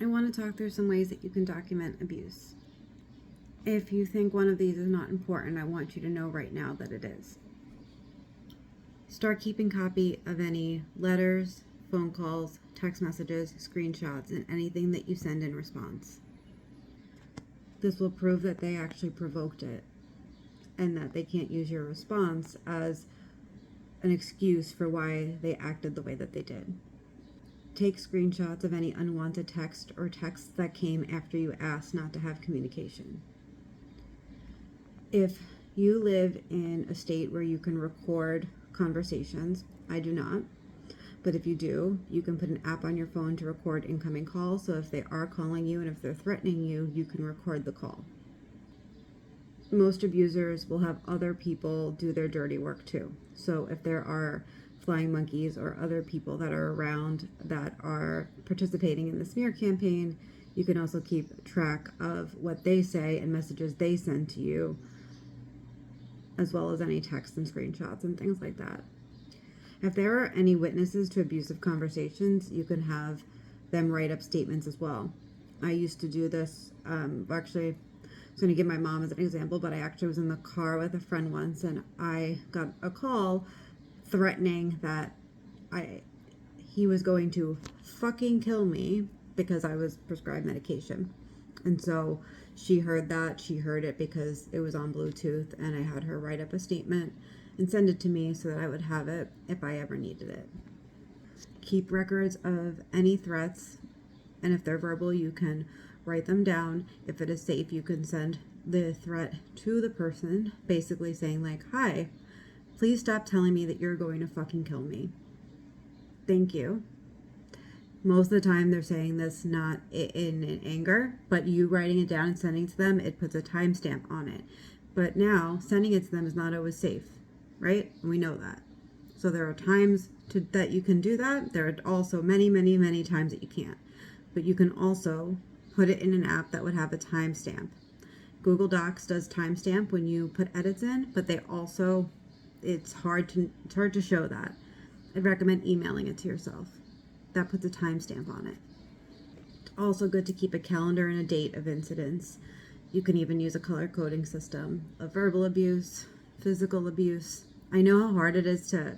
I want to talk through some ways that you can document abuse. If you think one of these is not important, I want you to know right now that it is. Start keeping copy of any letters, phone calls, text messages, screenshots, and anything that you send in response. This will prove that they actually provoked it and that they can't use your response as an excuse for why they acted the way that they did. Take screenshots of any unwanted text or texts that came after you asked not to have communication. If you live in a state where you can record conversations, I do not, but if you do, you can put an app on your phone to record incoming calls, so if they are calling you and if they're threatening you, you can record the call. Most abusers will have other people do their dirty work too. So if there are flying monkeys or other people that are around that are participating in the smear campaign, you can also keep track of what they say and messages they send to you, as well as any texts and screenshots and things like that. If there are any witnesses to abusive conversations, you can have them write up statements as well. I used to do this, actually, I was going to give my mom as an example, but I actually was in the car with a friend once and I got a call threatening that he was going to fucking kill me because I was prescribed medication. And so she heard that. She heard it because it was on Bluetooth, and I had her write up a statement and send it to me so that I would have it if I ever needed it. Keep records of any threats, and if they're verbal, you can write them down. If it is safe, you can send the threat to the person, basically saying like, "Hi, please stop telling me that you're going to fucking kill me. Thank you." Most of the time they're saying this not in anger, but you writing it down and sending it to them, it puts a timestamp on it. But now sending it to them is not always safe, right? And we know that. So there are times that you can do that. There are also many, many, many times that you can't. But you can also put it in an app that would have a timestamp. Google Docs does timestamp when you put edits in, but they also, it's hard to show that. I'd recommend emailing it to yourself. That puts a timestamp on it. It's also good to keep a calendar and a date of incidents. You can even use a color coding system of verbal abuse, physical abuse. I know how hard it is to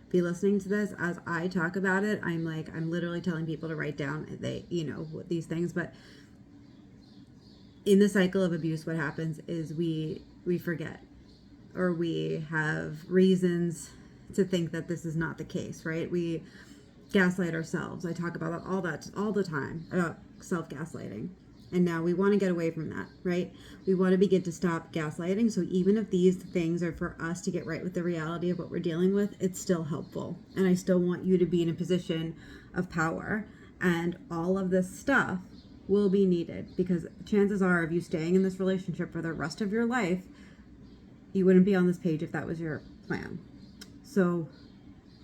be listening to this as I talk about it. I'm literally telling people to write down these things, but in the cycle of abuse, what happens is we forget, or we have reasons to think that this is not the case, right? We gaslight ourselves. I talk about all the time about self-gaslighting. And now we want to get away from that, right? We want to begin to stop gaslighting. So even if these things are for us to get right with the reality of what we're dealing with, it's still helpful. And I still want you to be in a position of power. And all of this stuff will be needed, because chances are of you staying in this relationship for the rest of your life, you wouldn't be on this page if that was your plan. So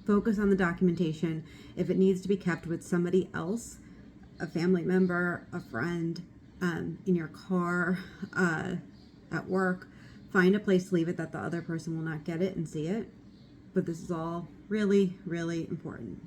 focus on the documentation. If it needs to be kept with somebody else, a family member, a friend, in your car, at work, find a place to leave it that the other person will not get it and see it. But this is all really, really important.